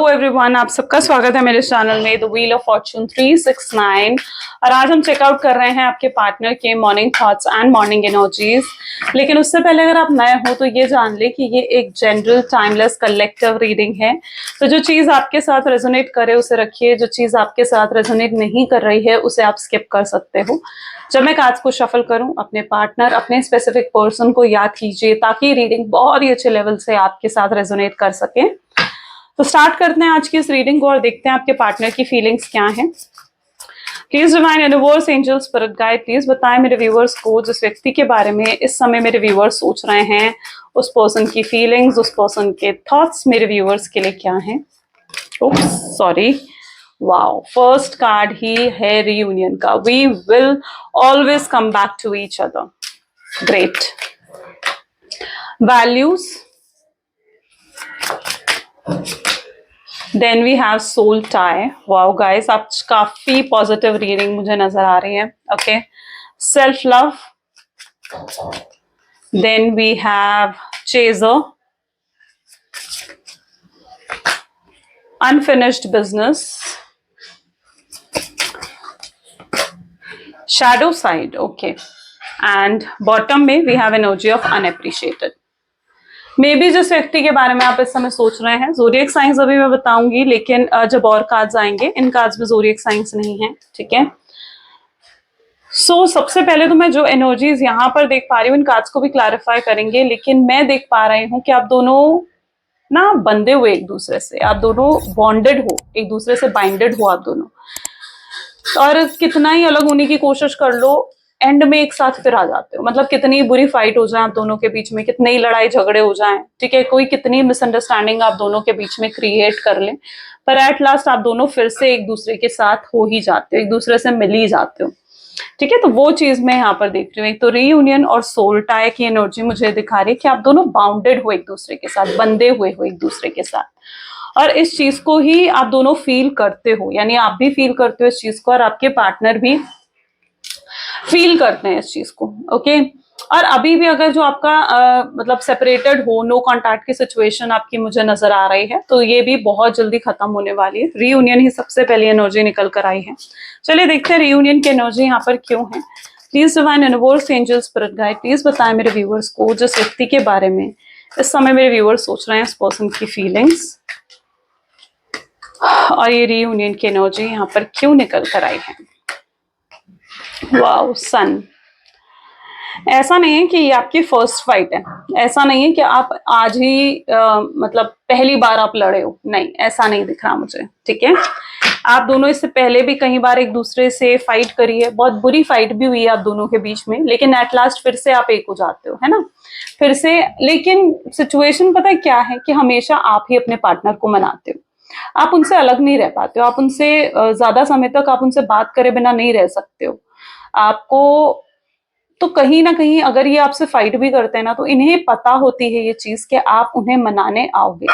Everyone, आप सबका स्वागत है मेरे चैनल में द व्हील ऑफ फॉर्चून 369। और आज हम चेकआउट कर रहे हैं आपके पार्टनर के morning thoughts and morning energies. लेकिन उससे पहले अगर आप नए हो तो ये जान ले कि ये एक जनरल टाइमलेस कलेक्टिव रीडिंग है। तो जो चीज आपके साथ रेजोनेट करे उसे रखिए, जो चीज आपके साथ रेजोनेट नहीं कर रही है उसे आप स्किप कर सकते हो। जब मैं कार्ड्स को शफल करूं, अपने पार्टनर, अपने स्पेसिफिक पर्सन को याद कीजिए ताकि रीडिंग बहुत ही अच्छे लेवल से आपके साथ रेजोनेट कर सके। तो स्टार्ट करते हैं आज की इस रीडिंग को और देखते हैं आपके पार्टनर की फीलिंग्स क्या हैं। Please divine universe, angel, spirit guide, please बताएं मेरे व्यूअर्स को जिस व्यक्ति के बारे में इस समय मेरे व्यूअर्स सोच रहे हैं, उस पर्सन की फीलिंग्स, उस पर्सन के थॉट्स मेरे व्यूअर्स के लिए क्या हैं। सॉरी, वाओ, फर्स्ट कार्ड ही है रीयूनियन का। We will always come back to each other. Great. Values, then we have soul tie. Wow guys, आप काफी पॉजिटिव रीडिंग मुझे नजर आ रही है। Okay, self love, then we have chaser, unfinished business, shadow side. Okay, and bottom में we have energy of unappreciated. Maybe जिस व्यक्ति के बारे में आप इस समय सोच रहे हैं, ज़ोडिएक साइंस अभी मैं बताऊंगी, लेकिन जब और कार्ड्स आएंगे, इन कार्ड्स में ज़ोडिएक साइंस नहीं है, ठीक है। सो सबसे पहले तो मैं जो एनर्जीज यहाँ पर देख पा रही हूँ, इन कार्ड्स को भी क्लैरिफाई करेंगे, लेकिन मैं देख पा रही हूँ कि आप दोनों ना बंधे हुए एक दूसरे से, आप दोनों बॉन्डेड हो, एक दूसरे से बाइंडेड हो आप दोनों। और कितना ही अलग होने की कोशिश कर लो, एंड में एक साथ फिर आ जाते हो। मतलब कितनी बुरी फाइट हो जाए आप दोनों के बीच में, कितनी लड़ाई झगड़े हो जाएं, ठीक है, कोई कितनी मिसअंडरस्टैंडिंग आप दोनों के बीच में क्रिएट कर लें, पर एट लास्ट आप दोनों फिर से एक दूसरे के साथ हो ही जाते हो, एक दूसरे से मिल ही जाते हो, ठीक है। तो वो चीज मैं यहाँ पर देख रही हूँ। एक तो रीयूनियन और सोल टाई की एनर्जी मुझे दिखा रही है कि आप दोनों बाउंडेड हो एक दूसरे के साथ, बंधे हुए हो एक दूसरे के साथ, और इस चीज को ही आप दोनों फील करते हो, यानी आप भी फील करते हो इस चीज को और आपके पार्टनर भी फील करते हैं इस चीज को। ओके, और अभी भी अगर जो आपका मतलब सेपरेटेड हो, नो कॉन्टैक्ट की सिचुएशन आपकी मुझे नजर आ रही है, तो ये भी बहुत जल्दी खत्म होने वाली है। रीयूनियन ही सबसे पहली एनर्जी निकल कर आई है। चलिए देखते हैं रीयूनियन की एनर्जी यहाँ पर क्यों है। Please divine universe, angel, spirit guide, please बताएं मेरे व्यूअर्स को जिस व्यक्ति के बारे में इस समय मेरे व्यूअर्स सोच रहे हैं, इस पर्सन की फीलिंग्स, और ये रीयूनियन की एनर्जी यहाँ पर क्यों निकल कर आई है। वाओ, सन। ऐसा नहीं है कि ये आपकी फर्स्ट फाइट है, ऐसा नहीं है कि आप आज ही मतलब पहली बार आप लड़े हो, नहीं, ऐसा नहीं दिख रहा मुझे, ठीक है। आप दोनों इससे पहले भी कई बार एक दूसरे से फाइट करी है, बहुत बुरी फाइट भी हुई है आप दोनों के बीच में, लेकिन एट लास्ट फिर से आप एक हो जाते हो, है ना, फिर से। लेकिन सिचुएशन पता है क्या है कि हमेशा आप ही अपने पार्टनर को मनाते हो, आप उनसे अलग नहीं रह पाते हो, आप उनसे ज्यादा समय तक आप उनसे बात करे बिना नहीं रह सकते हो। आपको तो कहीं ना कहीं अगर ये आपसे फाइट भी करते हैं ना, तो इन्हें पता होती है ये चीज कि आप उन्हें मनाने आओगे,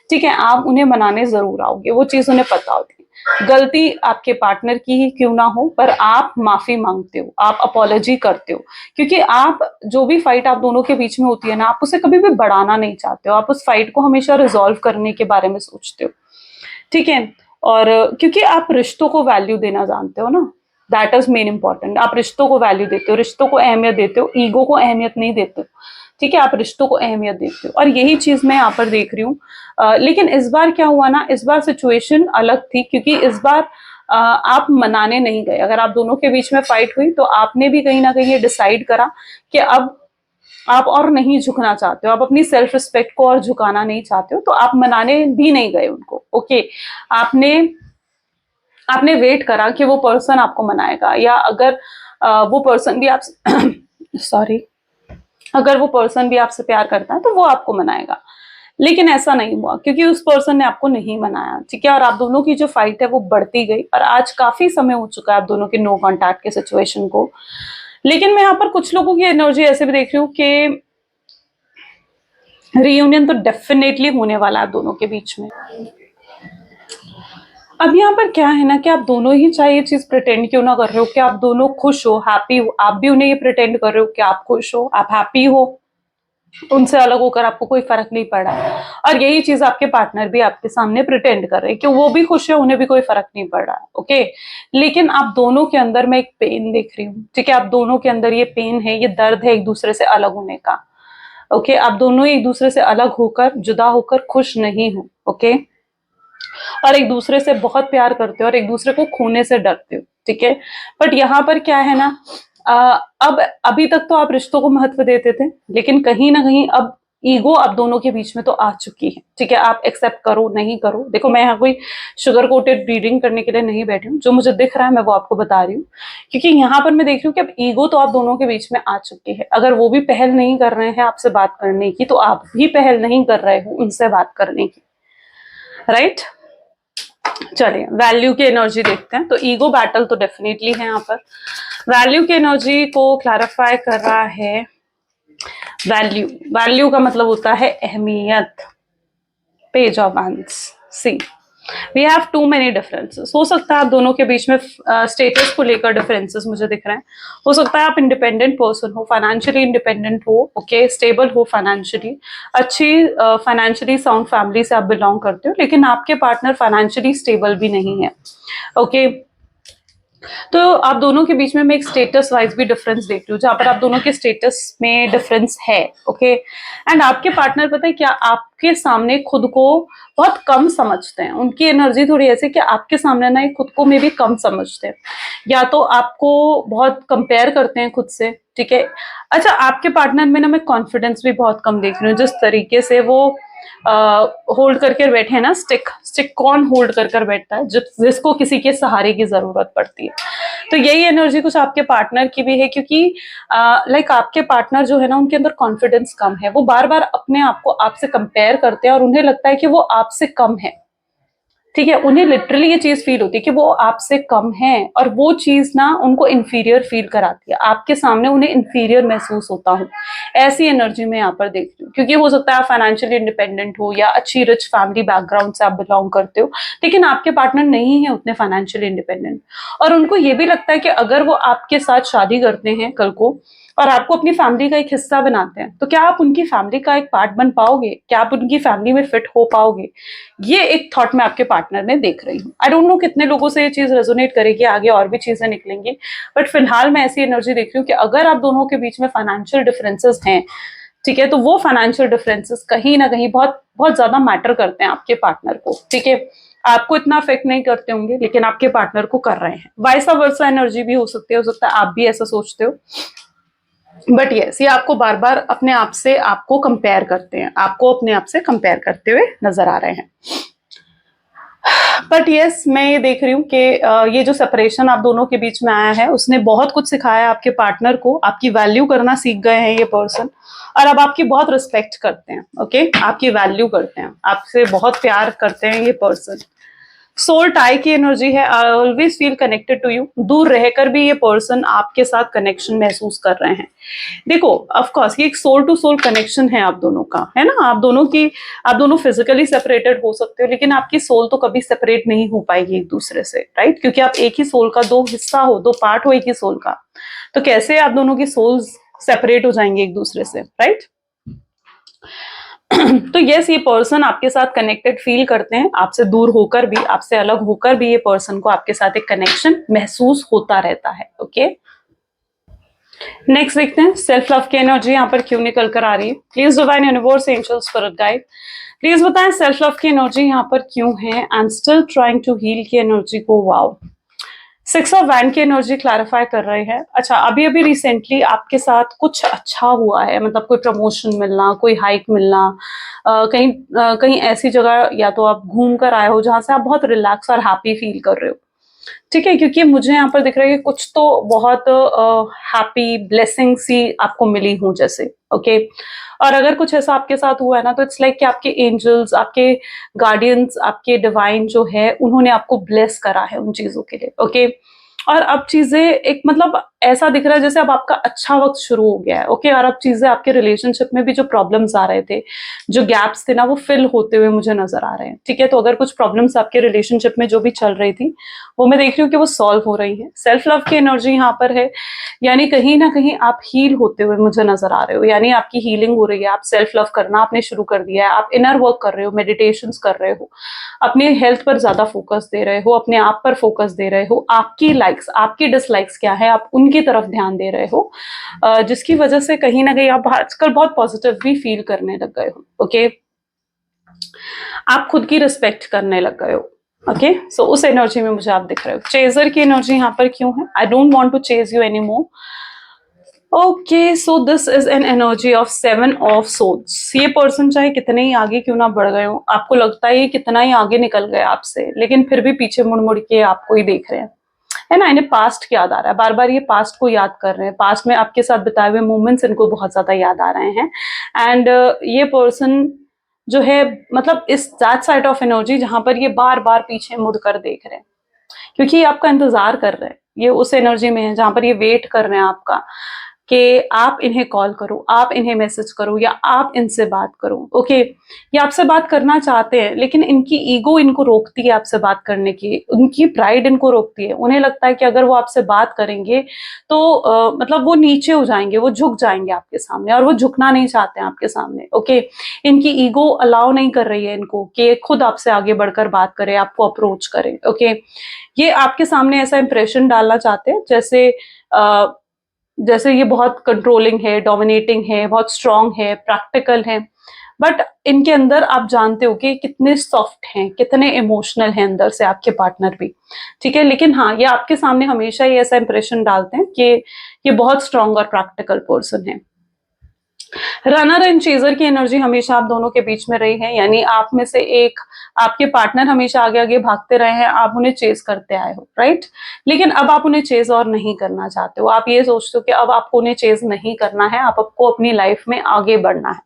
ठीक है, आप उन्हें मनाने जरूर आओगे, वो चीज उन्हें पता होती है। गलती आपके पार्टनर की ही क्यों ना हो, पर आप माफी मांगते हो, आप अपॉलॉजी करते हो, क्योंकि आप जो भी फाइट आप दोनों के बीच में होती है ना, आप उसे कभी भी बढ़ाना नहीं चाहते हो, आप उस फाइट को हमेशा रिजॉल्व करने के बारे में सोचते हो, ठीक है। और क्योंकि आप रिश्तों को वैल्यू देना जानते हो ना, दैट इज मेन इंपॉर्टेंट। आप रिश्तों को वैल्यू देते हो, रिश्तों को अहमियत देते हो, ईगो को अहमियत नहीं देते हो, ठीक है, आप रिश्तों को अहमियत देते हो, और यही चीज मैं यहाँ पर देख रही हूँ। लेकिन इस बार क्या हुआ ना, इस बार सिचुएशन अलग थी, क्योंकि इस बार आप मनाने नहीं गए। अगर आप दोनों के बीच में फाइट हुई तो आपने भी कहीं ना कहीं ये डिसाइड करा कि अब आप और नहीं झुकना चाहते हो, आप अपनी सेल्फ रिस्पेक्ट को और झुकाना नहीं चाहते हो, तो आप मनाने भी नहीं गए उनको। ओके, आपने आपने वेट करा कि वो पर्सन आपको मनाएगा, या अगर वो पर्सन भी आप सॉरी, अगर वो पर्सन भी आपसे प्यार करता है तो वो आपको मनाएगा। लेकिन ऐसा नहीं हुआ, क्योंकि उस पर्सन ने आपको नहीं मनाया, ठीक है, और आप दोनों की जो फाइट है वो बढ़ती गई, और आज काफी समय हो चुका है आप दोनों के नो कॉन्टैक्ट के सिचुएशन को। लेकिन मैं यहाँ पर कुछ लोगों की एनर्जी ऐसे भी देख रही हूँ कि रीयूनियन तो डेफिनेटली होने वाला है आप दोनों के बीच में। अब यहाँ पर क्या है ना कि आप दोनों ही, चाहे ये चीज प्रिटेंड क्यों ना कर रहे हो कि आप दोनों खुश हो, हैप्पी हो, आप भी उन्हें ये प्रिटेंड कर रहे हो कि आप खुश हो, आप हैप्पी हो, उनसे अलग होकर आपको कोई फर्क नहीं पड़ा है। और यही चीज आपके पार्टनर भी आपके सामने प्रिटेंड कर रहे हैं कि वो भी खुश है, उन्हें भी कोई फर्क नहीं पड़ रहा है। ओके, लेकिन आप दोनों के अंदर मैं एक पेन देख रही हूँ, ठीक है, आप दोनों के अंदर ये पेन है, ये दर्द है एक दूसरे से अलग होने का। ओके, आप दोनों एक दूसरे से अलग होकर, जुदा होकर खुश नहीं हो। ओके, और एक दूसरे से बहुत प्यार करते हो और एक दूसरे को खोने से डरते हो, ठीक है। बट यहाँ पर क्या है ना, अब अभी तक तो आप रिश्तों को महत्व देते थे, लेकिन कहीं ना कहीं अब ईगो आप दोनों के बीच में तो आ चुकी है, ठीक है। आप एक्सेप्ट करो नहीं करो, देखो मैं यहाँ कोई शुगर कोटेड रीडिंग करने के लिए नहीं बैठी हूँ, जो मुझे दिख रहा है मैं वो आपको बता रही हूँ, क्योंकि यहाँ पर मैं देख रही हूँ कि अब ईगो तो आप दोनों के बीच में आ चुकी है। अगर वो भी पहल नहीं कर रहे हैं आपसे बात करने की, तो आप भी पहल नहीं कर रहे हो उनसे बात करने की, राइट। चलिए वैल्यू की एनर्जी देखते हैं। तो ईगो बैटल तो डेफिनेटली है यहाँ पर। वैल्यू की एनर्जी को क्लैरिफाई कर रहा है वैल्यू। वैल्यू का मतलब होता है अहमियत। Page of wands, see we have too many differences. हो सकता है आप दोनों के बीच में स्टेटस को लेकर डिफरेंसेस मुझे दिख रहे हैं। हो सकता है आप इंडिपेंडेंट पर्सन हो, फाइनेंशियली इंडिपेंडेंट हो, ओके, स्टेबल हो फाइनेंशियली, अच्छी फाइनेंशियली साउंड फैमिली से आप बिलोंग करते हो, लेकिन आपके पार्टनर फाइनेंशियली स्टेबल भी नहीं है। ओके, तो आप दोनों के बीच में मैं एक स्टेटस वाइज भी डिफरेंस देख रही हूँ, जहां पर आप दोनों के स्टेटस में डिफरेंस है। ओके, एंड आपके पार्टनर पता है क्या, आपके सामने खुद को बहुत कम समझते हैं। उनकी एनर्जी थोड़ी ऐसी कि आपके सामने ना खुद को में भी कम समझते हैं, या तो आपको बहुत कंपेयर करते हैं खुद से, ठीक है। अच्छा, आपके पार्टनर में ना मैं कॉन्फिडेंस भी बहुत कम देख रही हूँ। जिस तरीके से वो होल्ड करके बैठे हैं ना, स्टिक स्टिक कौन होल्ड कर कर बैठता है जिसको किसी के सहारे की जरूरत पड़ती है। तो यही एनर्जी कुछ आपके पार्टनर की भी है, क्योंकि लाइक आपके पार्टनर जो है ना, उनके अंदर कॉन्फिडेंस कम है। वो बार बार अपने आप को आपसे कंपेयर करते हैं और उन्हें लगता है कि वो आपसे कम है, ठीक है। उन्हें लिटरली ये चीज फील होती है कि वो आपसे कम है, और वो चीज ना उनको इंफीरियर फील कराती है। आपके सामने उन्हें इंफीरियर महसूस होता हूँ, ऐसी एनर्जी में यहाँ पर देख रही हूँ। क्योंकि हो सकता है आप फाइनेंशियली इंडिपेंडेंट हो या अच्छी रिच फैमिली बैकग्राउंड से आप बिलोंग करते हो, लेकिन आपके पार्टनर नहीं है उतने फाइनेंशियली इंडिपेंडेंट, और उनको ये भी लगता है कि अगर वो आपके साथ शादी करते हैं कल को और आपको अपनी फैमिली का एक हिस्सा बनाते हैं, तो क्या आप उनकी फैमिली का एक पार्ट बन पाओगे, क्या आप उनकी फैमिली में फिट हो पाओगे। ये एक थॉट में आपके पार्टनर ने देख रही हूँ। आई डोंट नो कितने लोगों से ये चीज रेजोनेट करेगी, आगे और भी चीजें निकलेंगी, बट फिलहाल मैं ऐसी एनर्जी देख रही हूँ कि अगर आप दोनों के बीच में फाइनेंशियल डिफरेंसेस हैं, ठीक है, तो वो फाइनेंशियल डिफरेंसेस कहीं ना कहीं बहुत बहुत ज्यादा मैटर करते हैं आपके पार्टनर को, ठीक है। आपको इतना अफेक्ट नहीं करते होंगे, लेकिन आपके पार्टनर को कर रहे हैं। वाइसा वर्सा एनर्जी भी हो सकती है, हो सकता है आप भी ऐसा सोचते हो, बट यस, ये आपको बार बार अपने आप से आपको कंपेयर करते हैं, आपको अपने आप से कंपेयर करते हुए नजर आ रहे हैं। बट यस, मैं ये देख रही हूँ कि ये जो सेपरेशन आप दोनों के बीच में आया है, उसने बहुत कुछ सिखाया आपके पार्टनर को। आपकी वैल्यू करना सीख गए हैं ये पर्सन, और अब आपकी बहुत रिस्पेक्ट करते हैं। ओके, आपकी वैल्यू करते हैं, आपसे बहुत प्यार करते हैं ये पर्सन। सोल टाई की एनर्जी है, I always feel connected to you. दूर रहकर भी ये पर्सन आपके साथ कनेक्शन महसूस कर रहे हैं। देखो, ऑफ कोर्स ये एक सोल टू सोल कनेक्शन है आप दोनों का, है ना। आप दोनों फिजिकली सेपरेटेड हो सकते हो, लेकिन आपकी सोल तो कभी सेपरेट नहीं हो पाएगी एक दूसरे से, राइट। क्योंकि आप एक ही सोल का दो हिस्सा हो, दो पार्ट हो एक ही सोल का, तो कैसे आप दोनों की सोल्स सेपरेट हो जाएंगे एक दूसरे से, राइट। तो यस, ये पर्सन आपके साथ कनेक्टेड फील करते हैं। आपसे दूर होकर भी, आपसे अलग होकर भी ये पर्सन को आपके साथ एक कनेक्शन महसूस होता रहता है। ओके, नेक्स्ट देखते हैं सेल्फ लव की एनर्जी यहाँ पर क्यों निकल कर आ रही है। Please divine universe angel spirit guide, please बताएं सेल्फ लव की एनर्जी यहाँ पर क्यों है। I am still trying to heal की एनर्जी को। वाओ, 6 ऑफ वैंड की एनर्जी क्लैरिफाई कर रही है। अच्छा, अभी अभी रिसेंटली आपके साथ कुछ अच्छा हुआ है, मतलब कोई प्रमोशन मिलना, कोई हाइक मिलना, कहीं ऐसी जगह या तो आप घूम कर आए हो जहां से आप बहुत रिलैक्स और हैप्पी फील कर रहे हो, ठीक है। क्योंकि मुझे यहाँ पर दिख रहा है कि कुछ तो बहुत हैप्पी ब्लेसिंग सी आपको मिली हूँ जैसे। ओके, और अगर कुछ ऐसा आपके साथ हुआ है ना, तो इट्स लाइक कि आपके एंजल्स, आपके गार्डियंस, आपके डिवाइन जो है, उन्होंने आपको ब्लेस करा है उन चीजों के लिए। ओके, और अब चीजें एक मतलब ऐसा दिख रहा है जैसे अब आपका अच्छा वक्त शुरू हो गया है। ओके, और अब चीजें आपके रिलेशनशिप में भी जो प्रॉब्लम्स आ रहे थे, जो गैप्स थे ना, वो फिल होते हुए मुझे नजर आ रहे हैं। ठीक है, तो अगर कुछ प्रॉब्लम्स आपके रिलेशनशिप में जो भी चल रही थी, वो मैं देख रही हूँ कि वो सॉल्व हो रही है। सेल्फ लव की एनर्जी यहाँ पर है, यानी कहीं ना कहीं आप हील होते हुए मुझे नजर आ रहे हो, यानी आपकी हीलिंग हो रही है। आप सेल्फ लव करना आपने शुरू कर दिया है, आप इनर वर्क कर रहे हो, मेडिटेशन कर रहे हो, अपने हेल्थ पर ज्यादा फोकस दे रहे हो, अपने आप पर फोकस दे रहे हो, आपकी लाइक्स आपकी डिसलाइक्स क्या है आप उनकी तरफ ध्यान दे रहे हो, जिसकी वजह से कहीं ना कहीं आप आजकल बहुत पॉजिटिव भी फील करने लग गए हो। ओके, आप खुद की रिस्पेक्ट करने लग गए हो। ओके, सो उस एनर्जी में मुझे आप दिख रहे हो। चेजर की एनर्जी यहाँ पर क्यों है? I don't want to chase you any more. Okay, so this is an energy of 7 of swords. ये पर्सन चाहे कितने ही आगे क्यों ना बढ़ गए हो, आपको लगता है ये कितना ही आगे निकल गए आपसे, लेकिन फिर भी पीछे मुड़ मुड़ के आपको ही देख रहे हैं, है ना। इन्हें पास्ट की याद आ रहा है, बार बार ये पास्ट को याद कर रहे हैं, पास्ट में आपके साथ बिताए हुए मोमेंट्स इनको बहुत ज्यादा याद आ रहे हैं। एंड ये पर्सन जो है, मतलब इस दैट साइड ऑफ एनर्जी जहां पर ये बार बार पीछे मुड़ कर देख रहे हैं, क्योंकि ये आपका इंतजार कर रहे हैं। ये उस एनर्जी में है जहां पर ये वेट कर रहे हैं आपका, कि आप इन्हें कॉल करो, आप इन्हें मैसेज करो, या आप इनसे बात करो। ओके, ये आपसे बात करना चाहते हैं, लेकिन इनकी ईगो इनको रोकती है आपसे बात करने की, उनकी प्राइड इनको रोकती है। उन्हें लगता है कि अगर वो आपसे बात करेंगे तो मतलब वो नीचे हो जाएंगे, वो झुक जाएंगे आपके सामने, और वो झुकना नहीं चाहते हैं आपके सामने। ओके, इनकी ईगो अलाउ नहीं कर रही है इनको कि खुद आपसे आगे बढ़कर बात करे, आपको अप्रोच करे। ओके, ये आपके सामने ऐसा इंप्रेशन डालना चाहते हैं जैसे जैसे ये बहुत कंट्रोलिंग है, डोमिनेटिंग है, बहुत स्ट्रांग है, प्रैक्टिकल है। बट इनके अंदर आप जानते हो कि कितने सॉफ्ट हैं, कितने इमोशनल हैं अंदर से आपके पार्टनर भी। ठीक है, लेकिन हाँ, ये आपके सामने हमेशा ये ऐसा इंप्रेशन डालते हैं कि ये बहुत स्ट्रांग और प्रैक्टिकल पर्सन है। रनर एंड चेजर की एनर्जी हमेशा आप दोनों के बीच में रही है, यानी आप में से एक, आपके पार्टनर हमेशा आगे आगे भागते रहे हैं, आप उन्हें चेज करते आए हो, राइट। लेकिन अब आप उन्हें चेज और नहीं करना चाहते हो, आप ये सोचते हो कि अब आपको उन्हें चेज नहीं करना है, आप आपको अपनी लाइफ में आगे बढ़ना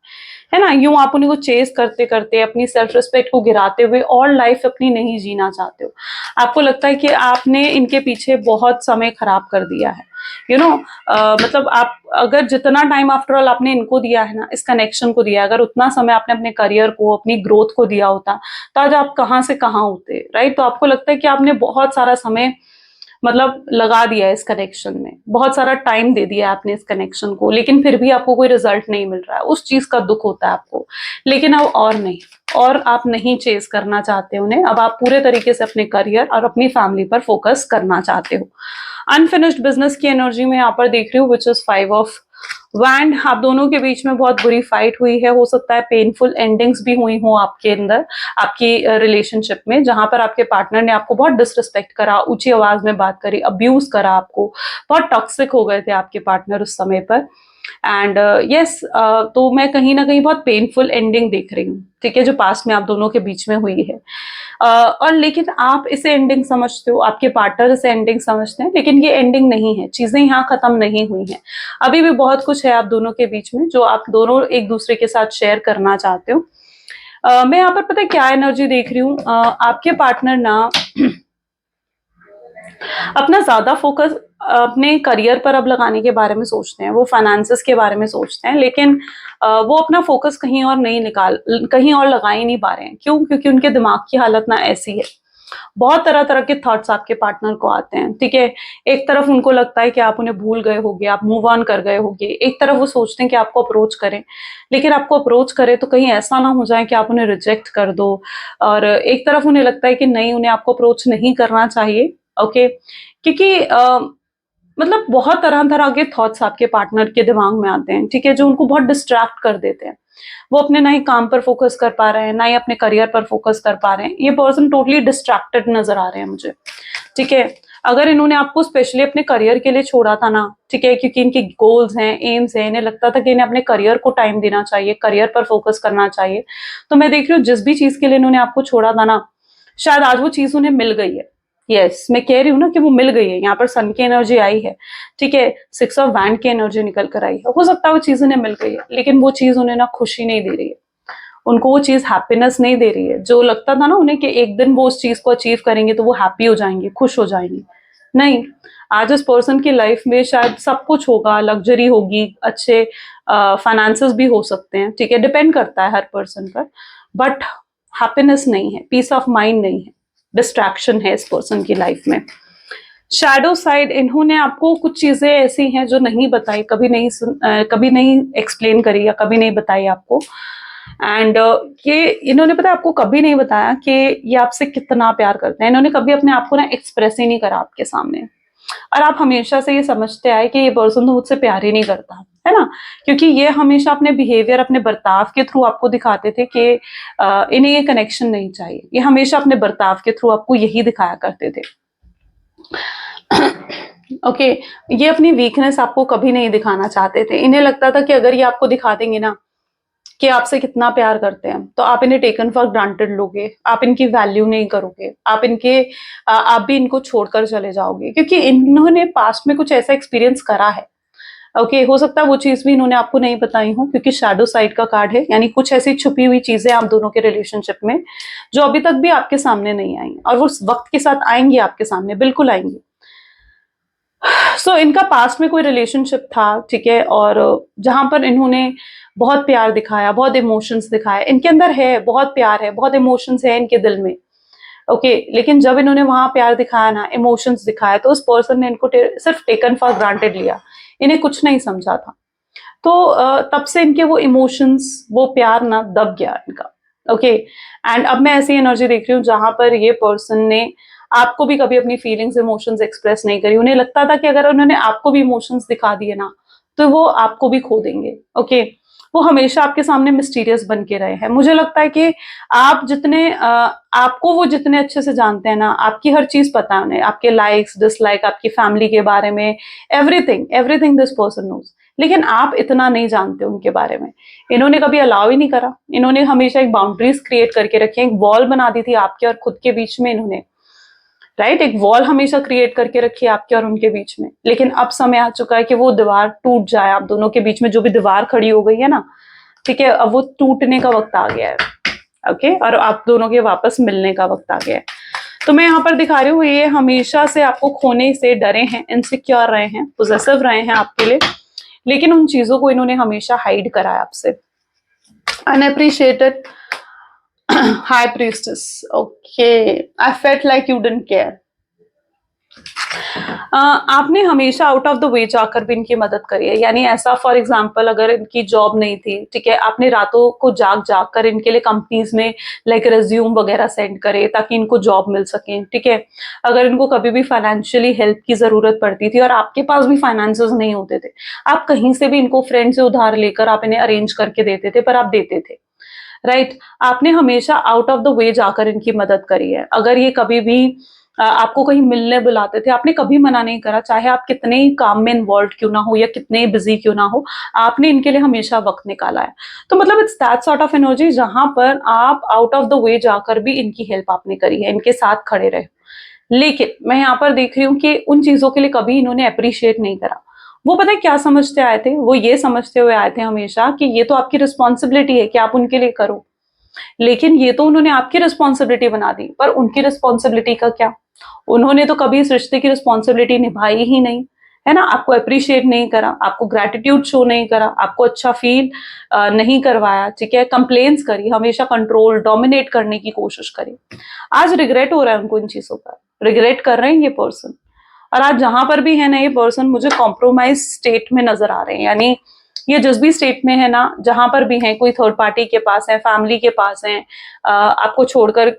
है ना। यूं आप उन्हें को चेज करते करते अपनी सेल्फ रिस्पेक्ट को गिराते हुए और लाइफ अपनी नहीं जीना चाहते हो। आपको लगता है कि आपने इनके पीछे बहुत समय खराब कर दिया है, यू नो। मतलब आप अगर जितना टाइम आफ्टर ऑल आपने इनको दिया है ना, इस कनेक्शन को दिया, अगर उतना समय आपने अपने करियर को, अपनी ग्रोथ को दिया होता, तो आज आप कहाँ से कहाँ होते, राइट। तो आपको लगता है कि आपने बहुत सारा समय मतलब लगा दिया है इस कनेक्शन में, बहुत सारा टाइम दे दिया आपने इस कनेक्शन को, लेकिन फिर भी आपको कोई रिजल्ट नहीं मिल रहा है, उस चीज का दुख होता है आपको। लेकिन अब और नहीं, और आप नहीं चेज करना चाहते उन्हें, अब आप पूरे तरीके से अपने करियर और अपनी फैमिली पर फोकस करना चाहते हो। अनफिनिश्ड बिजनेस की एनर्जी में यहाँ पर देख रही हूँ, विच इज 5 ऑफ वैंड। आप दोनों के बीच में बहुत बुरी फाइट हुई है, हो सकता है पेनफुल एंडिंग्स भी हुई हो आपके अंदर, आपकी रिलेशनशिप में, जहां पर आपके पार्टनर ने आपको बहुत डिसरिस्पेक्ट करा, ऊंची आवाज में बात करी, अब्यूज करा आपको, बहुत टॉक्सिक हो गए थे आपके पार्टनर उस समय पर। एंड यस, तो मैं कहीं ना कहीं बहुत पेनफुल एंडिंग देख रही हूँ, ठीक है, जो पास्ट में आप दोनों के बीच में हुई है। और लेकिन आप इसे एंडिंग समझते हो, आपके पार्टनर इसे एंडिंग समझते हैं, लेकिन ये एंडिंग नहीं है, चीजें यहाँ खत्म नहीं हुई हैं। अभी भी बहुत कुछ है आप दोनों के बीच में जो आप दोनों एक दूसरे के साथ शेयर करना चाहते हो। मैं यहाँ पर पता है क्या एनर्जी देख रही हूँ, आपके पार्टनर ना अपना ज्यादा फोकस अपने करियर पर अब लगाने के बारे में सोचते हैं, वो फाइनेंसेस के बारे में सोचते हैं, लेकिन वो अपना फोकस कहीं और लगा ही नहीं पा रहे हैं। क्यों? क्योंकि उनके दिमाग की हालत ना ऐसी है, बहुत तरह तरह के थॉट्स आपके पार्टनर को आते हैं। ठीक है, एक तरफ उनको लगता है कि आप उन्हें भूल गए होगे, आप मूव ऑन कर गए होगे, एक तरफ वो सोचते हैं कि आपको अप्रोच करें, लेकिन आपको अप्रोच करें तो कहीं ऐसा ना हो जाए कि आप उन्हें रिजेक्ट कर दो, और एक तरफ उन्हें लगता है कि नहीं, उन्हें आपको अप्रोच नहीं करना चाहिए। ओके, क्योंकि मतलब बहुत तरह तरह के थॉट्स आपके पार्टनर के दिमाग में आते हैं, ठीक है, जो उनको बहुत डिस्ट्रैक्ट कर देते हैं। वो अपने ना ही काम पर फोकस कर पा रहे हैं, ना ही अपने करियर पर फोकस कर पा रहे हैं। ये पर्सन टोटली डिस्ट्रैक्टेड नजर आ रहे हैं मुझे, ठीक है। अगर इन्होंने आपको स्पेशली अपने करियर के लिए छोड़ा था ना, ठीक है, क्योंकि इनके गोल्स हैं, एम्स हैं, इन्हें लगता था कि इन्हें अपने करियर को टाइम देना चाहिए, करियर पर फोकस करना चाहिए, तो मैं देख रही हूँ जिस भी चीज के लिए इन्होंने आपको छोड़ा था ना, शायद आज वो चीज उन्हें मिल गई है। यस, मैं कह रही हूँ ना कि वो मिल गई है। यहाँ पर सन की एनर्जी आई है, ठीक है, 6 ऑफ वैंड की एनर्जी निकल कर आई है। हो सकता है वो चीज उन्हें मिल गई है, लेकिन वो चीज उन्हें ना खुशी नहीं दे रही है, उनको वो चीज हैप्पीनेस नहीं दे रही है। जो लगता था ना उन्हें कि एक दिन वो उस चीज को अचीव करेंगे तो वो हैप्पी हो जाएंगे, खुश हो जाएंगे, नहीं, आज इस पर्सन की लाइफ में शायद सब कुछ होगा, लग्जरी होगी, अच्छे फाइनेंसेस भी हो सकते हैं, ठीक है, डिपेंड करता है हर पर्सन पर, बट हैप्पीनेस नहीं है, पीस ऑफ माइंड नहीं है, डिस्ट्रैक्शन है इस पर्सन की लाइफ में। शैडो साइड, इन्होंने आपको कुछ चीजें ऐसी हैं जो नहीं बताई, कभी नहीं एक्सप्लेन करी या कभी नहीं बताई आपको। एंड ये इन्होंने पता है आपको कभी नहीं बताया कि ये आपसे कितना प्यार करते हैं। इन्होंने कभी अपने आप को ना एक्सप्रेस ही नहीं करा आपके सामने, और आप हमेशा से ये समझते आए कि ये पर्सन तो मुझसे प्यार ही नहीं करता, है ना, क्योंकि ये हमेशा अपने बिहेवियर, अपने बर्ताव के थ्रू आपको दिखाते थे कि इन्हें ये कनेक्शन नहीं चाहिए। ये हमेशा अपने बर्ताव के थ्रू आपको यही दिखाया करते थे। ओके, ये अपनी वीकनेस आपको कभी नहीं दिखाना चाहते थे। इन्हें लगता था कि अगर ये आपको दिखा देंगे ना कि आपसे कितना प्यार करते हैं, तो आप इन्हें टेकन फॉर ग्रांटेड लोगे, आप इनकी वैल्यू नहीं करोगे, आप भी इनको छोड़कर चले जाओगे, क्योंकि इन्होंने पास्ट में कुछ ऐसा एक्सपीरियंस करा है। ओके, हो सकता है वो चीज भी इन्होंने आपको नहीं बताई हो, क्योंकि शैडो साइड का कार्ड है, यानी कुछ ऐसी छुपी हुई चीजें आप दोनों के रिलेशनशिप में जो अभी तक भी आपके सामने नहीं आई, और वो वक्त के साथ आएंगी आपके सामने, बिल्कुल आएंगी। इनका पास्ट में कोई रिलेशनशिप था, ठीक है, और जहां पर इन्होंने बहुत प्यार दिखाया, बहुत इमोशंस दिखाए, इनके अंदर है, बहुत प्यार है, बहुत इमोशंस है इनके दिल में। ओके, लेकिन जब इन्होंने वहां प्यार दिखाया ना, इमोशंस दिखाया, तो उस पर्सन ने इनको सिर्फ टेकन फॉर ग्रांटेड लिया, इन्हें कुछ नहीं समझा था। तो तब से इनके वो इमोशंस, वो प्यार ना दब गया इनका। ओके, एंड अब मैं ऐसी एनर्जी देख रही हूँ जहां पर ये पर्सन ने आपको भी कभी अपनी फीलिंग्स, इमोशंस एक्सप्रेस नहीं करी। उन्हें लगता था कि अगर उन्होंने आपको भी इमोशंस दिखा दिए ना, तो वो आपको भी खो देंगे। ओके, वो हमेशा आपके सामने मिस्टीरियस बन के रहे हैं। मुझे लगता है कि आपको वो जितने अच्छे से जानते हैं ना, आपकी हर चीज पता है उन्हें, आपके लाइक्स, डिसलाइक, आपकी फैमिली के बारे में, everything everything this person knows, लेकिन आप इतना नहीं जानते उनके बारे में। इन्होंने कभी अलाउ ही नहीं करा, इन्होंने हमेशा एक बाउंड्रीज क्रिएट करके रखी है, एक वॉल बना दी थी आपके और खुद के बीच में इन्होंने, राइट, एक वॉल हमेशा क्रिएट करके रखी है आपके और उनके बीच में। लेकिन अब समय आ चुका है कि वो दीवार टूट जाए, आप दोनों के बीच में जो भी दीवार खड़ी हो गई है ना, ठीक है, अब वो टूटने का वक्त आ गया है। ओके, और आप दोनों के वापस मिलने का वक्त आ गया है। तो मैं यहाँ पर दिखा रही हूँ, ये हमेशा से आपको खोने से डरे हैं, इनसिक्योर रहे हैं, पोजेसिव रहे हैं आपके लिए, लेकिन उन चीजों को इन्होंने हमेशा हाइड करा है आपसे। Unappreciated high priestess, okay, I felt like you didn't care. आपने हमेशा आउट ऑफ द वे जाकर भी इनकी मदद करी है, यानी ऐसा, फॉर एग्जांपल, अगर इनकी जॉब नहीं थी, ठीक है, आपने रातों को जाग जाग कर इनके लिए कंपनीज में लाइक रेज्यूम वगैरह सेंड करे ताकि इनको जॉब मिल सके, ठीक है। अगर इनको कभी भी फाइनेंशियली हेल्प की जरूरत पड़ती थी और आपके पास भी फाइनेंसेस नहीं होते थे, आप कहीं से भी इनको फ्रेंड से उधार लेकर आप इन्हें अरेंज करके देते थे, पर आप देते थे, राइट। आपने हमेशा आउट ऑफ द वे जाकर इनकी मदद करी है। अगर ये कभी भी आपको कहीं मिलने बुलाते थे, आपने कभी मना नहीं करा, चाहे आप कितने ही काम में इन्वॉल्व क्यों ना हो या कितने बिजी क्यों ना हो, आपने इनके लिए हमेशा वक्त निकाला है। तो मतलब it's that sort of energy जहां पर आप आउट ऑफ द वे जाकर भी इनकी हेल्प आपने करी है, इनके साथ खड़े रहे। लेकिन मैं यहाँ पर देख रही हूँ कि उन चीजों के लिए कभी इन्होंने अप्रिशिएट नहीं करा। वो पता है क्या समझते आए थे, वो ये समझते हुए आए थे हमेशा कि ये तो आपकी रिस्पॉन्सिबिलिटी है कि आप उनके लिए करो, लेकिन ये तो उन्होंने आपकी रिस्पॉन्सिबिलिटी बना दी, पर उनकी रिस्पॉन्सिबिलिटी का क्या? उन्होंने तो कभी इस रिश्ते की रिस्पॉन्सिबिलिटी निभाई ही नहीं, है ना, आपको अप्रिशिएट नहीं करा, आपको ग्रेटिट्यूड शो नहीं करा, आपको अच्छा फील नहीं करवाया, ठीक है, कंप्लेन्स करी, हमेशा कंट्रोल, डोमिनेट करने की कोशिश करी। आज रिग्रेट हो रहा है उनको इन चीजों का, रिग्रेट कर रहे हैं ये पर्सन। और आज जहां पर भी है ना ये पर्सन, मुझे कॉम्प्रोमाइज स्टेट में नजर आ रहे हैं, यानी ये जिस भी स्टेट में है ना, जहां पर भी है, कोई थर्ड पार्टी के पास है, फैमिली के पास है, आपको छोड़कर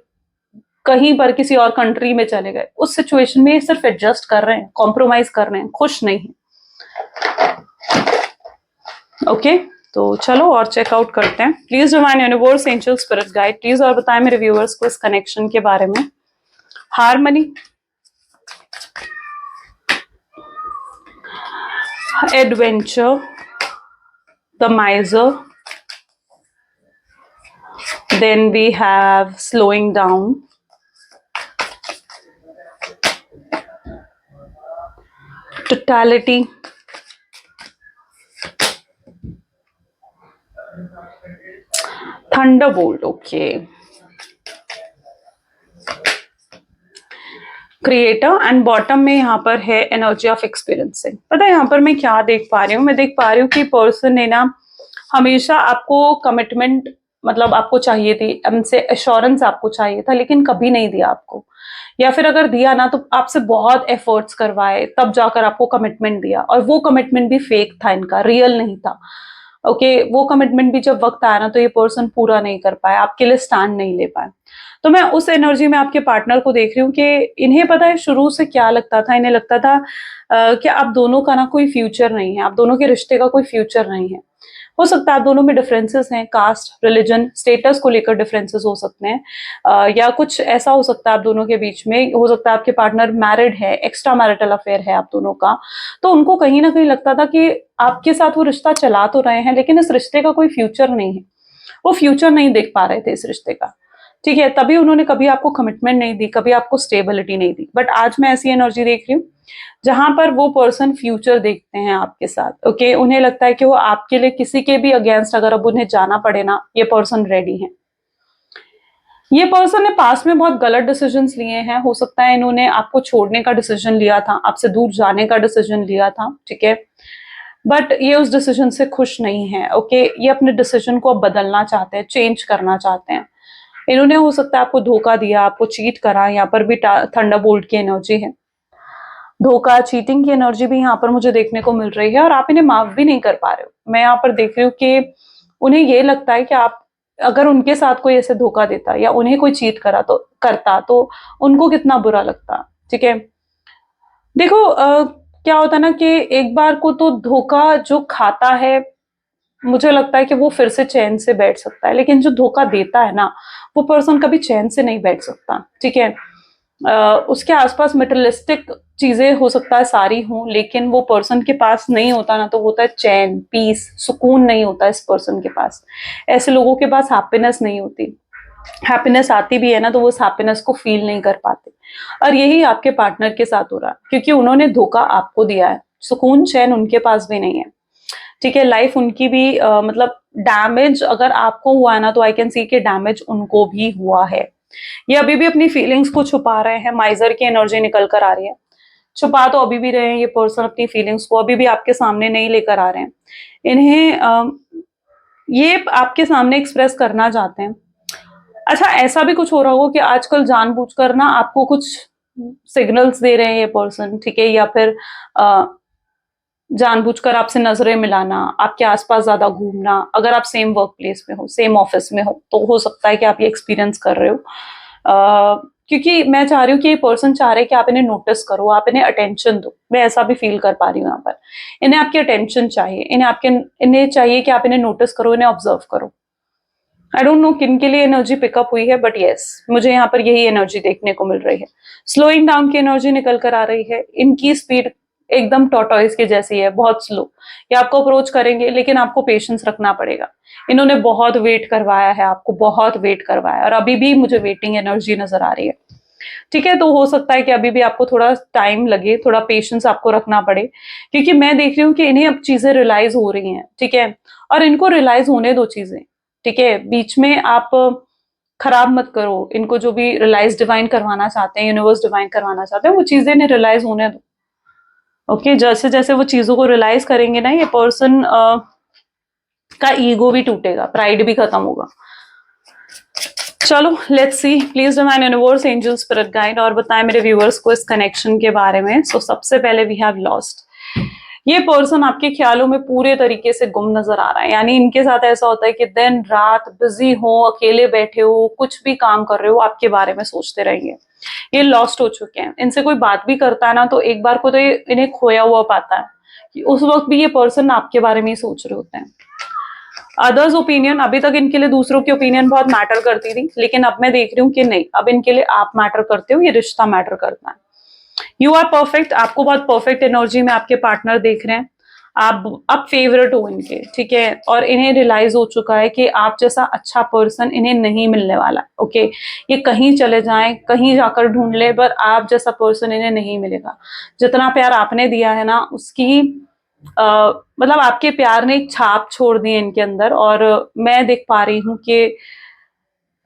कहीं पर किसी और कंट्री में चले गए, उस सिचुएशन में ये सिर्फ एडजस्ट कर रहे हैं, कॉम्प्रोमाइज कर रहे हैं, खुश नहीं है। ओके, तो चलो और चेकआउट करते हैं। Please divine universe, angel, spirit guide, please और बताएं मेरे व्यूअर्स को इस कनेक्शन के बारे में। Harmony, adventure, the miser, then we have slowing down, totality, thunderbolt, okay. Creator, and bottom में यहाँ पर है एनर्जी ऑफ एक्सपीरियंसिंग। पता है यहाँ पर मैं क्या देख पा रही हूँ? मैं देख पा रही हूँ कि पर्सन ने ना हमेशा आपको कमिटमेंट, मतलब आपको चाहिए थी, हमसे एश्योरेंस आपको चाहिए था, लेकिन कभी नहीं दिया आपको, या फिर अगर दिया ना तो आपसे बहुत एफर्ट्स करवाए तब जाकर आपको कमिटमेंट दिया, और वो कमिटमेंट भी फेक था, इनका रियल नहीं था। ओके, वो कमिटमेंट भी जब वक्त आया ना तो ये पर्सन पूरा नहीं कर पाया, आपके लिए स्टैंड नहीं ले पाया। तो मैं उस एनर्जी में आपके पार्टनर को देख रही हूँ कि इन्हें पता है शुरू से क्या लगता था, इन्हें लगता था कि आप दोनों का ना कोई फ्यूचर नहीं है, आप दोनों के रिश्ते का कोई फ्यूचर नहीं है। हो सकता है आप दोनों में डिफरेंसेस हैं, कास्ट, रिलीजन, स्टेटस को लेकर डिफरेंसेस हो सकते हैं, या कुछ ऐसा हो सकता है आप दोनों के बीच में, हो सकता है आपके पार्टनर मैरिड है, एक्स्ट्रा मैरिटल अफेयर है आप दोनों का। तो उनको कहीं ना कहीं लगता था कि आपके साथ वो रिश्ता चला तो रहे हैं, लेकिन इस रिश्ते का कोई फ्यूचर नहीं है, वो फ्यूचर नहीं देख पा रहे थे इस रिश्ते का। ठीक है, तभी उन्होंने कभी आपको कमिटमेंट नहीं दी, कभी आपको स्टेबिलिटी नहीं दी। बट आज मैं ऐसी एनर्जी देख रही हूँ जहां पर वो पर्सन फ्यूचर देखते हैं आपके साथ। ओके, उन्हें लगता है कि वो आपके लिए किसी के भी अगेंस्ट अगर अब उन्हें जाना पड़े ना, ये पर्सन रेडी है। ये पर्सन ने पास्ट में बहुत गलत डिसीजंस लिए हैं, हो सकता है इन्होंने आपको छोड़ने का डिसीजन लिया था, आपसे दूर जाने का डिसीजन लिया था, ठीक है, बट ये उस डिसीजन से खुश नहीं है। ओके, ये अपने डिसीजन को अब बदलना चाहते हैं, चेंज करना चाहते हैं। इन्होंने हो सकता है आपको धोखा दिया, आपको चीट करा, यहाँ पर भी थंडरबोल्ट की एनर्जी है। धोखा, चीटिंग की एनर्जी भी यहाँ पर मुझे देखने को मिल रही है, और आप इन्हें माफ भी नहीं कर पा रहे हो। मैं यहाँ पर देख रही हूँ कि उन्हें ये लगता है कि आप अगर उनके साथ कोई ऐसे धोखा देता या उन्हें कोई चीट करता तो उनको कितना बुरा लगता। ठीक है, देखो क्या होता है ना कि एक बार को तो धोखा जो खाता है, मुझे लगता है कि वो फिर से चैन से बैठ सकता है, लेकिन जो धोखा देता है ना, वो पर्सन कभी चैन से नहीं बैठ सकता। ठीक है, उसके आसपास मटेरियलिस्टिक चीजें हो सकता है सारी हों, लेकिन वो पर्सन के पास नहीं होता ना, तो होता है चैन, पीस, सुकून नहीं होता इस पर्सन के पास। ऐसे लोगों के पास हैप्पीनेस नहीं होती। हैप्पीनेस आती भी है ना तो वो उस हैप्पीनेस को फील नहीं कर पाते, और यही आपके पार्टनर के साथ हो रहा है, क्योंकि उन्होंने धोखा आपको दिया है। सुकून चैन उनके पास भी नहीं है। ठीक है, लाइफ उनकी भी मतलब डैमेज अगर आपको हुआ है ना, तो आई कैन सी कि डैमेज उनको भी हुआ है। ये अभी भी अपनी फीलिंग्स को छुपा रहे हैं, माइजर की एनर्जी निकल कर आ रही है। छुपा तो अभी भी रहे हैं ये पर्सन अपनी फीलिंग्स को, अभी भी आपके सामने नहीं लेकर आ रहे हैं। इन्हें ये आपके सामने एक्सप्रेस करना चाहते हैं। अच्छा, ऐसा भी कुछ हो रहा होगा कि आजकल जानबूझकर ना आपको कुछ सिग्नल्स दे रहे हैं ये पर्सन, ठीक है, या फिर अ, जानबूझकर आपसे नजरें मिलाना, आपके आसपास ज्यादा घूमना। अगर आप सेम वर्क प्लेस में हो, सेम ऑफिस में हो, तो हो सकता है कि आप ये एक्सपीरियंस कर रहे हो। क्योंकि मैं चाह रही हूँ कि ये पर्सन चाह रहे हैं कि आप इन्हें नोटिस करो, आप इन्हें अटेंशन दो। मैं ऐसा भी फील कर पा रही हूँ यहाँ पर। इन्हें आपकी अटेंशन चाहिए, इन्हें चाहिए कि आप इन्हें नोटिस करो, इन्हें ऑब्जर्व करो। आई डोंट नो किन के लिए एनर्जी पिकअप हुई है, बट यस, मुझे यहाँ पर यही एनर्जी देखने को मिल रही है। स्लोइंग डाउन की एनर्जी निकल कर आ रही है। इनकी स्पीड एकदम टॉर्टोइस की जैसी है, बहुत स्लो। ये आपको अप्रोच करेंगे, लेकिन आपको पेशेंस रखना पड़ेगा। इन्होंने बहुत वेट करवाया है, आपको बहुत वेट करवाया, और अभी भी मुझे वेटिंग एनर्जी नजर आ रही है। ठीक है, तो हो सकता है कि अभी भी आपको थोड़ा टाइम लगे, थोड़ा पेशेंस आपको रखना पड़े, क्योंकि मैं देख रही हूँ कि इन्हें अब चीजें रियलाइज हो रही हैं। ठीक है, और इनको रियलाइज होने दो चीजें। ठीक है, बीच में आप खराब मत करो इनको, जो भी रियलाइज डिवाइन करवाना चाहते हैं, यूनिवर्स डिवाइन करवाना चाहते हैं, वो चीजें इन्हें रियलाइज होने दो। ओके, जैसे जैसे वो चीजों को रियलाइज करेंगे ना, ये पर्सन का ईगो भी टूटेगा, प्राइड भी खत्म होगा। चलो, let's see, please divine universe, angel, spirit guide, और बताएं मेरे व्यूअर्स को इस कनेक्शन के बारे में। सो सबसे पहले वी हैव लॉस्ट। ये पर्सन आपके ख्यालों में पूरे तरीके से गुम नजर आ रहा है, यानी इनके साथ ऐसा होता है कि दिन रात बिजी हो, अकेले बैठे हो, कुछ भी काम कर रहे हो, आपके बारे में सोचते रहेंगे। ये लॉस्ट हो चुके हैं। इनसे कोई बात भी करता है ना, तो एक बार को तो इन्हें खोया हुआ पाता है कि उस वक्त भी ये पर्सन आपके बारे में ही सोच रहे होते हैं। अदर्स ओपिनियन, अभी तक इनके लिए दूसरों की ओपिनियन बहुत मैटर करती थी, लेकिन अब मैं देख रही हूँ कि नहीं, अब इनके लिए आप मैटर करते हो, ये रिश्ता मैटर करता है। यू आर परफेक्ट, आपको बहुत परफेक्ट एनर्जी में आपके पार्टनर देख रहे हैं। आप फेवरेट हो इनके, ठीक है, और इन्हें रियलाइज हो चुका है कि आप जैसा अच्छा पर्सन इन्हें नहीं मिलने वाला। ओके, ये कहीं चले जाएं, कहीं जाकर ढूंढ ले, पर आप जैसा पर्सन इन्हें नहीं मिलेगा। जितना प्यार आपने दिया है ना, उसकी मतलब आपके प्यार ने एक छाप छोड़ दी है इनके अंदर, और मैं देख पा रही हूँ कि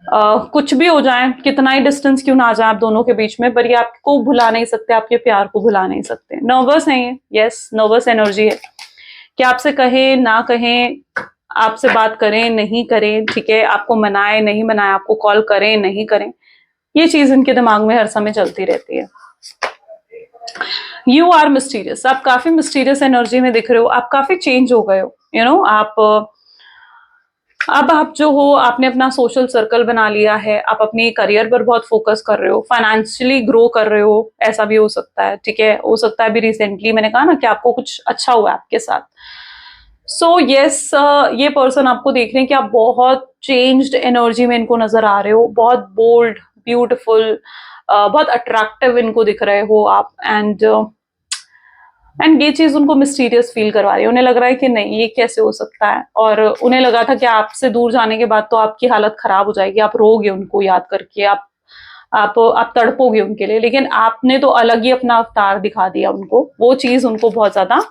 कुछ भी हो जाए, कितना ही डिस्टेंस क्यों ना आ जाए आप दोनों के बीच में, पर ये आपको भुला नहीं सकते, आपके प्यार को भुला नहीं सकते। नर्वस है ये, यस नर्वस एनर्जी है कि आपसे कहे ना कहें, आपसे बात करें नहीं करें, ठीक है, आपको मनाए नहीं मनाए, आपको कॉल करें नहीं करें, ये चीज इनके दिमाग में हर समय चलती रहती है। यू आर मिस्टीरियस, आप काफी मिस्टीरियस एनर्जी में दिख रहे हो, आप काफी चेंज हो गए हो, यू नो आप अब आप जो हो, आपने अपना सोशल सर्कल बना लिया है, आप अपने करियर पर बहुत फोकस कर रहे हो, फाइनेंशियली ग्रो कर रहे हो, ऐसा भी हो सकता है, ठीक है, हो सकता है अभी रिसेंटली मैंने कहा ना कि आपको कुछ अच्छा हुआ आपके साथ। सो यस, ये पर्सन आपको देख रहे हैं कि आप बहुत चेंज्ड एनर्जी में इनको नजर आ रहे हो, बहुत बोल्ड, ब्यूटिफुल, बहुत अट्रैक्टिव इनको दिख रहे हो आप। एंड ये चीज उनको मिस्टीरियस फील करवा रही है, उन्हें लग रहा है कि नहीं ये कैसे हो सकता है, और उन्हें लगा था कि आपसे दूर जाने के बाद तो आपकी हालत खराब हो जाएगी, आप रोगे उनको याद करके, आप तड़पोगे उनके लिए, लेकिन आपने तो अलग ही अपना अवतार दिखा दिया उनको, वो चीज उनको बहुत ज्यादा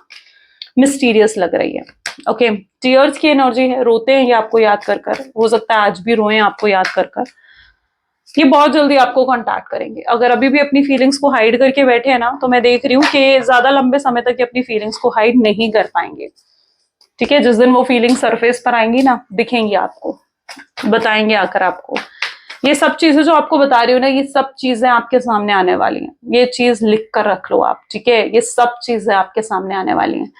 मिस्टीरियस लग रही है। ओके, टीयर्स की एनर्जी है, रोते हैं ये आपको याद कर कर, हो सकता है आज भी रोए आपको याद कर कर। ये बहुत जल्दी आपको कांटेक्ट करेंगे, अगर अभी भी अपनी फीलिंग्स को हाइड करके बैठे हैं ना, तो मैं देख रही हूँ कि ज्यादा लंबे समय तक ये अपनी फीलिंग्स को हाइड नहीं कर पाएंगे, ठीक है, जिस दिन वो फीलिंग सरफेस पर आएंगी ना, दिखेंगी आपको, बताएंगे आकर आपको। ये सब चीजें जो आपको बता रही हूँ ना, ये सब चीजें आपके सामने आने वाली हैं, ये चीज लिख कर रख लो आप, ठीक है, ये सब चीजें आपके सामने आने वाली हैं।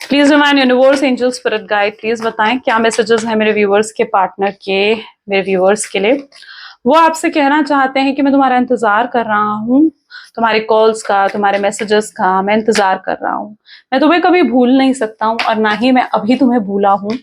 Please divine universe, angel, spirit guide, please बताएं क्या मैसेजेस हैं मेरे व्यूवर्स के पार्टनर के, मेरे व्यूवर्स के लिए। वो आपसे कहना चाहते हैं कि मैं तुम्हारा इंतजार कर रहा हूँ, तुम्हारे कॉल्स का, तुम्हारे मैसेजेस का मैं इंतजार कर रहा हूँ, मैं तुम्हें कभी भूल नहीं सकता हूँ, और ना ही मैं अभी तुम्हें भूला हूँ।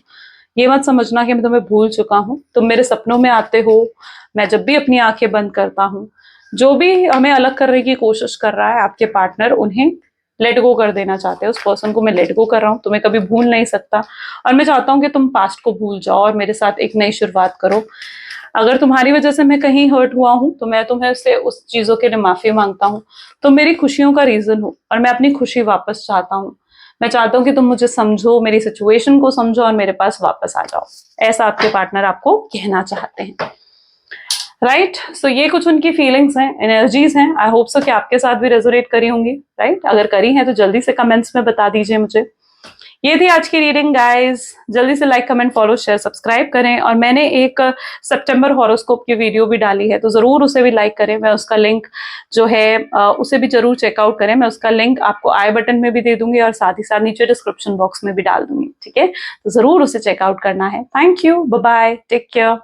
ये मत समझना कि मैं तुम्हें भूल चुका हूँ, तुम मेरे सपनों में आते हो, मैं जब भी अपनी आंखें बंद करता हूँ, जो भी हमें अलग करने की कोशिश कर रहा है आपके पार्टनर, उन्हें लेट गो कर देना चाहते हैं, उस पर्सन को मैं लेट गो कर रहा हूँ, तुम्हें कभी भूल नहीं सकता, और मैं चाहता हूँ कि तुम पास्ट को भूल जाओ और मेरे साथ एक नई शुरुआत करो। अगर तुम्हारी वजह से मैं कहीं हर्ट हुआ हूं, तो मैं तुम्हें उससे उस चीजों के लिए माफी मांगता हूँ, तुम मेरी खुशियों का रीजन हो, और मैं अपनी खुशी वापस चाहता हूँ, मैं चाहता हूँ कि तुम मुझे समझो, मेरी सिचुएशन को समझो और मेरे पास वापस आ जाओ, ऐसा आपके पार्टनर आपको कहना चाहते हैं, राइट। सो ये कुछ उनकी फीलिंग्स हैं, एनर्जीज हैं, आई होप सो कि आपके साथ भी रेजोनेट करी होंगी, राइट। अगर करी हैं तो जल्दी से कमेंट्स में बता दीजिए मुझे। ये थी आज की रीडिंग गाइस, जल्दी से like comment follow share subscribe करें, और मैंने एक सितंबर हॉरोस्कोप की वीडियो भी डाली है, तो जरूर उसे भी लाइक करें, मैं उसका लिंक जो है उसे भी जरूर चेकआउट करें, मैं उसका लिंक आपको आई बटन में भी दे दूंगी और साथ ही साथ नीचे डिस्क्रिप्शन बॉक्स में भी डाल दूंगी, ठीक है, तो जरूर उसे चेकआउट करना है। Thank you, bye bye, take care.